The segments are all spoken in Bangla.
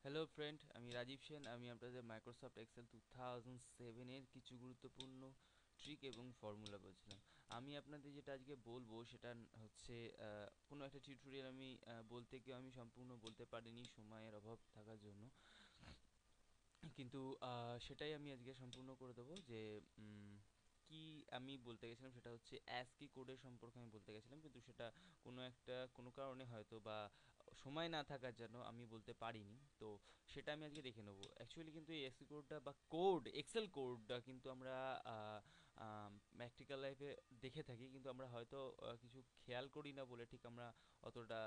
হ্যালো ফ্রেন্ড, আমি রাজীব সেন। আমি আপনাদের মাইক্রোসফট এক্সেল 2007 এর কিছু গুরুত্বপূর্ণ ট্রিক এবং ফর্মুলা বলছিলাম। আমি আপনাদের যেটা আজকে বলবো সেটা হচ্ছে কোনো একটা টিউটোরিয়াল আমি বলতে গিয়ে আমি সম্পূর্ণ বলতে পারিনি সময়ের অভাব থাকার জন্য, কিন্তু সেটাই আমি আজকে সম্পূর্ণ করে দেবো। যে কি আমি বলতে গেছিলাম সেটা হচ্ছে অ্যাসকি কোডের সম্পর্কে আমি বলতে গেছিলাম, কিন্তু সেটা কোনো কারণে হয়তো বা সময় না থাকার জন্য আমি বলতে পারিনি। তো সেটা আমি আজকে দেখে নেবো। অ্যাকচুয়ালি কিন্তু এই অ্যাসকি কোডটা বা কোড এক্সেল কোডটা কিন্তু আমরা প্র্যাকটিক্যাল লাইফে দেখে থাকি, কিন্তু আমরা হয়তো কিছু খেয়াল করি না বলে ঠিক আমরা অতটা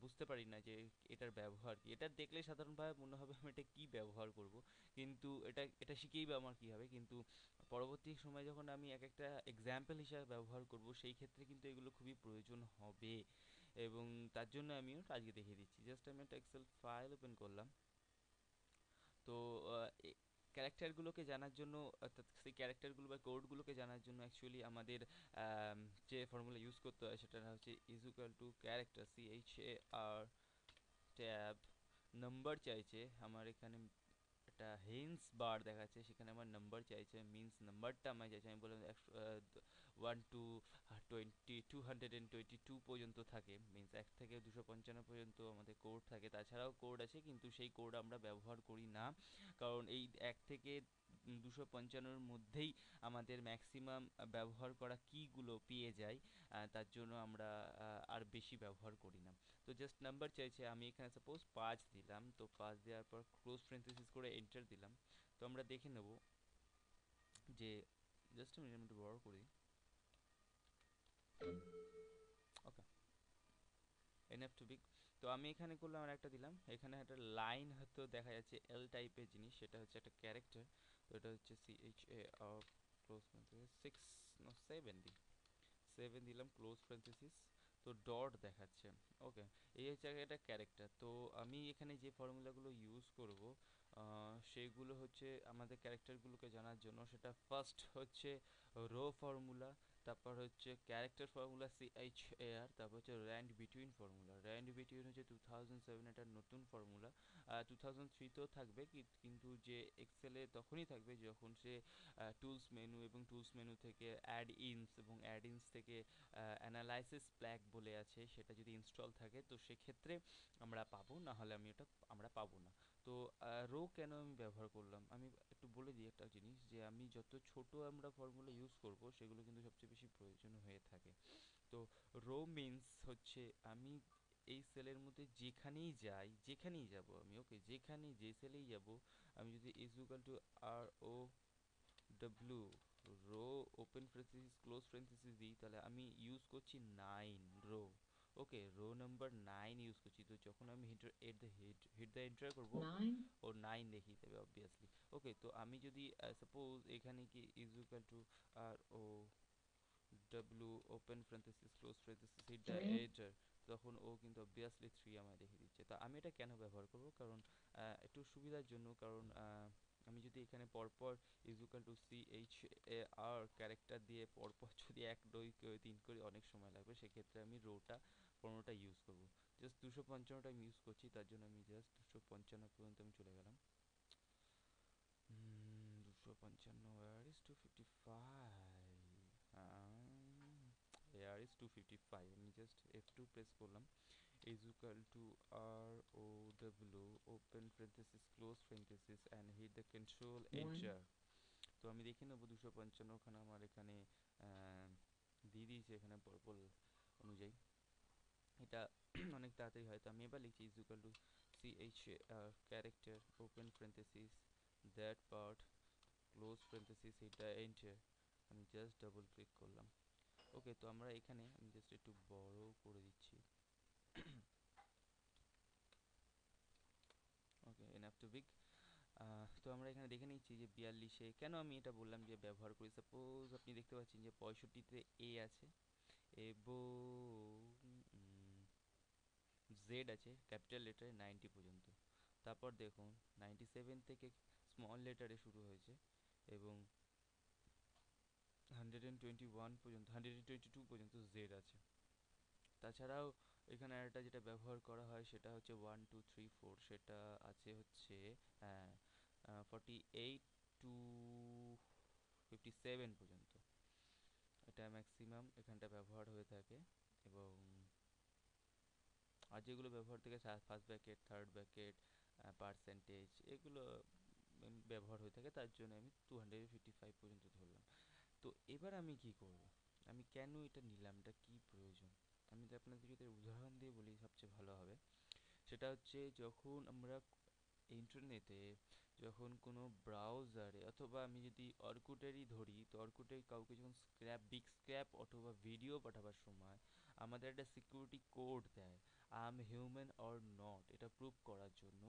বুঝতে পারি না যে এটার ব্যবহার কি। এটা দেখলে সাধারণভাবে মনে হবে আমি এটা কি ব্যবহার করব, কিন্তু এটা শিখেই বা আমার কি হবে। কিন্তু পরবর্তী সময় যখন আমি এক একটা এক্সাম্পল হিসাবে ব্যবহার করব, সেই ক্ষেত্রে কিন্তু এগুলো খুবই প্রয়োজন হবে। এবং তার জন্য আমি ওটা আজকে দেখিয়ে দিচ্ছি। জাস্ট আমি একটা এক্সেল ফাইল ওপেন করলাম। তো ক্যারেক্টারগুলোকে জানার জন্য, অর্থাৎ সেই ক্যারেক্টারগুলো বা কোডগুলোকে জানার জন্য অ্যাকচুয়ালি আমাদের যে ফর্মুলা ইউজ করতে হয় সেটা হচ্ছে is equal two character, CHAR tab number চাইছে আমার এখানে। একটা হেন্স বার দেখাচ্ছে, সেখানে আমার নাম্বার চাইছে, মিন্স নাম্বারটা আমার চাইছে। আমি বললাম 1 to 222 পর্যন্ত থাকে, মিন্স 1 থেকে 255 পর্যন্ত আমাদের কোড থাকে। তাছাড়াও কোড আছে, কিন্তু সেই কোড আমরা ব্যবহার করি না, কারণ এই 1 থেকে 255-র মধ্যেই আমাদের ম্যাক্সিমাম ব্যবহার করা কীগুলো পেয়ে যাই। তার জন্য আমরা আর বেশি ব্যবহার করি না। তো জাস্ট নাম্বার চাইছে, আমি এখানে সাপোজ 5 দিলাম। তো 5 দেওয়ার পর ক্লোজ প্যারেনথেসিস করে এন্টার দিলাম। তো আমরা দেখে নেব যে, জাস্ট আমি একটু বড় করি। ওকে, এনএফ টু বিগ। তো আমি এখানে করলাম আর একটা দিলাম। এখানে একটা লাইন হয়তো দেখা যাচ্ছে এল টাইপের জিনিস, সেটা হচ্ছে একটা ক্যারেক্টার। তো এটা হচ্ছে CHAR ক্লোজ প্যারেনথেসিস 6, নো 7 দিই। 7 দিলাম ক্লোজ প্যারেনথেসিস। তো ডট দেখাচ্ছে। ওকে, এই হচ্ছে একটা ক্যারেক্টার। তো আমি এখানে যে ফর্মুলাগুলো ইউজ করব সেগুলো হচ্ছে আমাদের ক্যারেক্টারগুলোকে জানার জন্য। সেটা ফার্স্ট হচ্ছে রো ফর্মুলা, তারপর হচ্ছে ক্যারেক্টার ফর্মুলা CHAR, তারপর হচ্ছে RAND between formula. RAND between হচ্ছে 2007 এটার নতুন ফর্মুলা। 2003তেও থাকবে, কিন্তু যে এক্সেলে তখনই থাকবে যখন সে টুলস মেনু এবং টুলস মেনু থেকে অ্যাড ইনস এবং অ্যাড ইনস থেকে অ্যানালাইসিস প্ল্যাগ বলে আছে, সেটা যদি ইনস্টল থাকে তো সেক্ষেত্রে আমরা পাবো, না হলে আমরা পাবো না। তো রো কেন আমি ব্যবহার করলাম আমি একটু বলে দিই একটা জিনিস, যে আমি যত ছোট আমরা ফর্মুলা ইউজ করব সেগুলো কিন্তু সবচেয়ে বেশি প্রয়োজন হয়ে থাকে। তো রো মিন্স হচ্ছে আমি এই সেলের মধ্যে যেখানেই যাব আমি, ওকে, যে সেলেই যাব, আমি যদি is equal to ROW row open parenthesis close parenthesis দিই, তাহলে আমি ইউজ করছি 9 row. Okay, row number 9 use করছি। তো যখন আমি হিট দ্য এন্টার করব, Nine. ও 9 দেখিয়ে দেবে অবভিয়াসলি। ওকে, তো আমি যদি সাপোজ এখানে কি is equal to ROW open parenthesis close parenthesis hit the Three. Enter, তখন ও কিন্তু অবভিয়াসলি 3 আমায় দেখিয়ে দিচ্ছে। তো আমি এটা কেন ব্যবহার করব, কারণ একটু সুবিধার জন্য। কারণ আমি যদি এখানে পরপর is equal two CHAR character দিয়ে পরপর যদি 1 2 3 করি, অনেক সময় লাগবে। সেক্ষেত্রে আমি রোটা 15টা ইউজ করব। জাস্ট 255টা আমি ইউজ করছি, তার জন্য আমি জাস্ট 255 পর্যন্ত আমি চলে গেলাম। 255, where is 255? Here is 255। আমি জাস্ট F2 প্রেস করলাম। is equal to ROW open parenthesis close parenthesis and hit the control One. Enter. তো আমি দেখে নেবো 255 ওখানে আমার এখানে দিয়ে দিয়েছে এখানে পরপর অনুযায়ী। এটা অনেক তাড়াতাড়ি হয়। তো আমি এবার লিখছি is equal two CHAR character open parenthesis that part close parenthesis এটা এন্টার। আমি জাস্ট ডাবল ক্লিক করলাম। ওকে, তো আমরা এখানে আমি জাস্ট একটু বড় করে দিচ্ছি। ওকে, এনাফ টু বিগ। তো আমরা এখানে দেখে নিচ্ছি যে 42-এ কেন আমি এটা বললাম যে ব্যবহার করি। সাপোজ আপনি দেখতে পাচ্ছেন যে 65-তে এ আছে এবং জেড আছে ক্যাপিটাল লেটারে 90 পর্যন্ত। তারপর দেখুন 97 থেকে স্মল লেটারে শুরু হয়েছে এবং 121 পর্যন্ত, 122 পর্যন্ত জেড আছে। তাছাড়াও এখানে আরেকটা যেটা ব্যবহার করা হয় সেটা হচ্ছে 1 2 3 4, সেটা আছে হচ্ছে 48 টু 57 পর্যন্ত। এটা ম্যাক্সিমাম এখানটা ব্যবহার হয়ে থাকে। এবং আর যেগুলো ব্যবহার থেকে first bracket, third bracket, percentage, এগুলো ব্যবহার হয়ে থাকে, তার জন্য আমি 255 পর্যন্ত ধরলাম। তো এবার আমি কি করব, আমি কেন এটা নিলাম, এটা কি প্রয়োজন, আমি তো আপনাদের যদি উদাহরণ দিয়ে বলি সবচেয়ে ভালো হবে। সেটা হচ্ছে যখন আমরা ইন্টারনেটে, যখন কোনো ব্রাউজারে, অথবা আমি যদি অর্কুটেরই ধরি, তো অর্কুটে কাউকে যখন বিগ স্ক্র্যাপ অথবা ভিডিও পাঠাবার সময় আমাদের একটা সিকিউরিটি কোড দেয়, I am human or not, এটা প্রুভ করার জন্য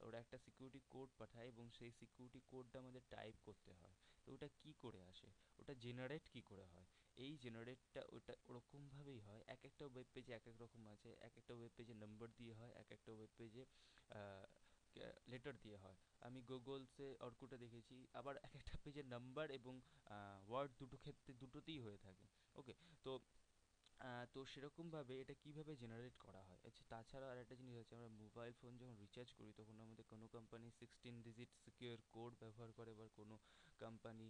ওরা একটা সিকিউরিটি কোড পাঠায়, এবং সেই সিকিউরিটি কোডটা আমাদের টাইপ করতে হয়। তো ওটা কি করে আসে, ওটা জেনারেট কি করে হয়, এই জেনারেটটা ওটা ওরকমভাবেই হয়। এক একটা ওয়েব পেজে এক এক রকম আছে, এক একটা ওয়েব পেজে নাম্বার দিয়ে হয়, এক একটা ওয়েব পেজে লেটার দিয়ে হয়। আমি গুগলসে অর্কুটে দেখেছি, আবার এক একটা পেজের নাম্বার এবং ওয়ার্ড দুটো ক্ষেত্রে দুটোতেই হয়ে থাকে। ওকে। তো তো সেরকমভাবে এটা কিভাবে জেনারেট করা হয়। আচ্ছা, তাছাড়া আর একটা জিনিস আছে, আমরা মোবাইল ফোন যখন রিচার্জ করি তখন আমাদের কোনো কোম্পানি 16 ডিজিট সিকিউর কোড ব্যবহার করে, বা কোনো কোম্পানি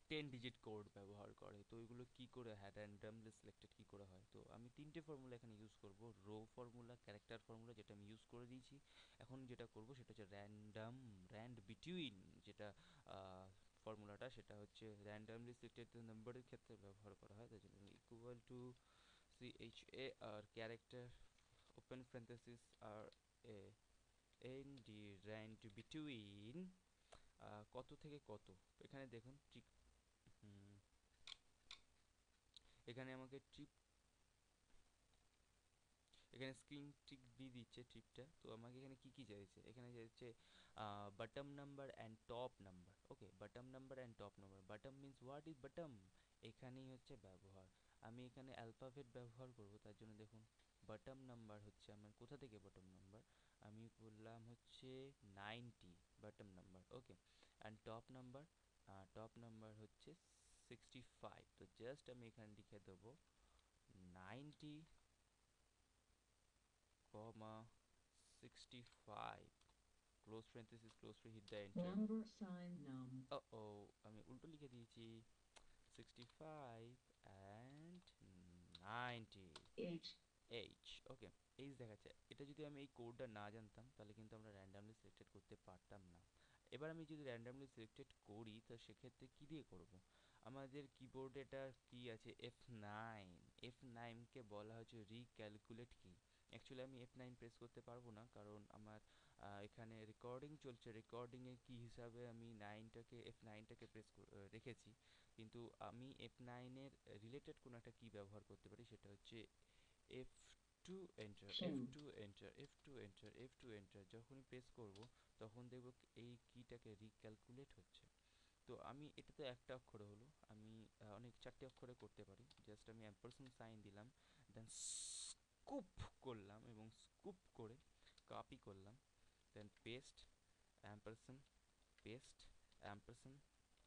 10 ডিজিট কোড ব্যবহার করে। তো এগুলো কি করে হয়, র্যান্ডামলি সিলেক্টেড কি করে হয়। তো আমি তিনটে ফর্মুলা এখানে ইউজ করব, রো ফর্মুলা, ক্যারেক্টার ফর্মুলা, যেটা আমি ইউজ করে দিয়েছি। এখন যেটা করব সেটা হচ্ছে র্যান্ড বিটুইন, যেটা ফর্মুলাটা, সেটা হচ্ছে র্যান্ডামলি সিলেক্টেড নাম্বারের ক্ষেত্রে ব্যবহার করা হয়। তাই জন্য equal to CHA R character open parenthesis R A N D rand between কত থেকে কত। এখানে দেখুন ঠিক, হুম, এখানে আমাকে ট্রিপ, এখানে স্ক্রিন টিক দিয়ে দিচ্ছে ট্রিপটা। তো আমাকে এখানে কি কি চাইছে, এখানে চাইছে bottom number and top number. Okay, bottom number and top number. Bottom means what is bottom, এখানেই হচ্ছে ব্যবহার। আমি এখানে অ্যালফাবেট ব্যবহার করব, তার জন্য দেখুন বটম নাম্বার হচ্ছে আমার কোথা থেকে বটম নাম্বার, আমি বললাম হচ্ছে 90 bottom number. Okay, and top number হচ্ছে 65। তো জাস্ট আমি এখানে লিখে দেবো 90 comma 65 ক্লোজ প্যারেনথেসিস, ক্লোজ করে hit the enter. Number sign num. ও, আমি উল্টো লিখে দিয়েছি, 65 and 90 H. H. Okay, H দেখাচ্ছে। এটা যদি আমি এই কোডটা না জানতাম তাহলে কিন্তু আমরা র্যান্ডামলি সিলেক্টেড করতে পারতাম না। এবার আমি যদি র্যান্ডামলি সিলেক্টেড করি তো সেক্ষেত্রে কী দিয়ে করব, আমাদের কিবোর্ডে এটা কি আছে, F9। F9কে বলা হচ্ছে রিক্যালকুলেট কি। অ্যাকচুয়ালি আমি F9 প্রেস করতে পারবো না, কারণ আমার এখানে রেকর্ডিং চলছে, রেকর্ডিংয়ের কি হিসাবে আমি F9টাকে প্রেস রেখেছি। কিন্তু আমি F9-এর রিলেটেড কোনো একটা কি ব্যবহার করতে পারি, সেটা হচ্ছে F2 enter, Q. F2 enter, F2 enter, F2 enter. যখনই প্রেস করব তখন দেখব এই কিটাকে রিক্যালকুলেট হচ্ছে। তো আমি এটা তো একটা অক্ষরে হলো, আমি অনেক চারটে অক্ষরে করতে পারি। জাস্ট আমি অ্যাম্পারসেন্ড সাইন দিলাম, দেন স্কুপ করলাম, এবং স্কুপ করে কপি করলাম, then paste, ampersand, paste, ampersand,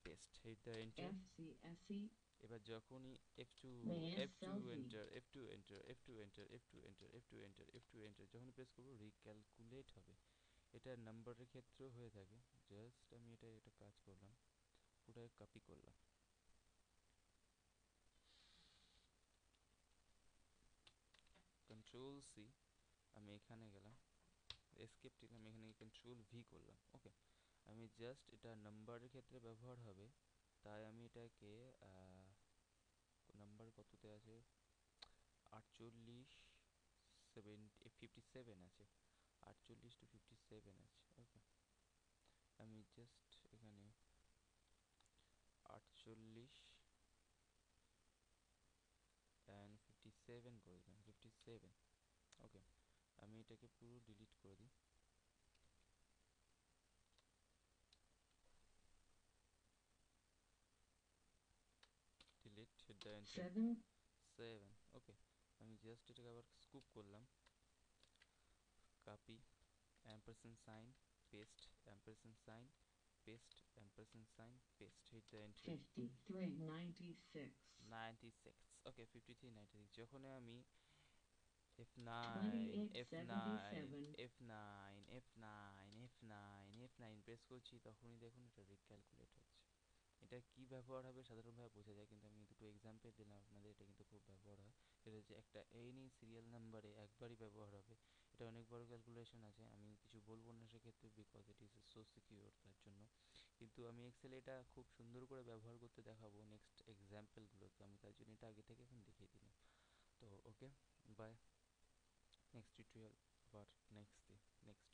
paste, hit the enter. FCSE. এবার যখনই F2, Mass F2 selfie. Enter, F2 enter, F2 enter, F2 enter, F2 enter, F2 enter, যখন প্রেস করব রিক্যালকুলেট হবে। এটা নাম্বারের ক্ষেত্রেও হয়ে থাকে। জাস্ট আমি এটা কাজ করলাম, পুরো কপি করলাম, Ctrl+C, আমি এখানে গেলাম, এসকেপ টিপে আমি এখানে Ctrl+V করলাম। ওকে, আমি জাস্ট এটা নাম্বারের ক্ষেত্রে ব্যবহার হবে, তাই আমি এটাকে নাম্বার কততে আছে, 48, 57 আছে, 48 to 57 আছে। ওকে, আমি জাস্ট এখানে 48 অ্যান্ড 57 করে দিলাম, 57। ওকে, আমি এটাকে পুরো ডিলিট করে দিই, ডিলিট, হিট দ্য এন্টার, 7. 7। ওকে, আমি জাস্ট এটাকে আবার স্কুপ করলাম, copy, ampersand sign, paste, ampersand sign, paste, ampersand sign, paste, hit the enter। 53. 96. 96। ওকে, 53 96। যখন আমি F9 F9 2877. F9 F9 F9 F9 press করছি, তখনই দেখুন এটা রিক্যালকুলেট হচ্ছে। এটা কি ব্যবহার হবে সাধারণভাবে বোঝা যায়, কিন্তু আমি দুটো এক্সাম্পল দিলাম আপনাদের, এটা কিন্তু খুব ব্যবহার হয়। সেটা হচ্ছে একটা এনি সিরিয়াল নাম্বারে একবারই ব্যবহার হবে। এটা অনেক বড় ক্যালকুলেশন আছে, আমি কিছু বলবো না সেক্ষেত্রে, because it is so secure তার জন্য। কিন্তু আমি এক্সেলে এটা খুব সুন্দর করে ব্যবহার করতে দেখাবো নেক্সট এক্সাম্পলগুলোতে, আমি তার জন্য এটা আগে থেকে এখন দেখিয়ে দিলাম। তো ওকে, বাই, নেক্সট টিউটোরিয়াল আবার নেক্সট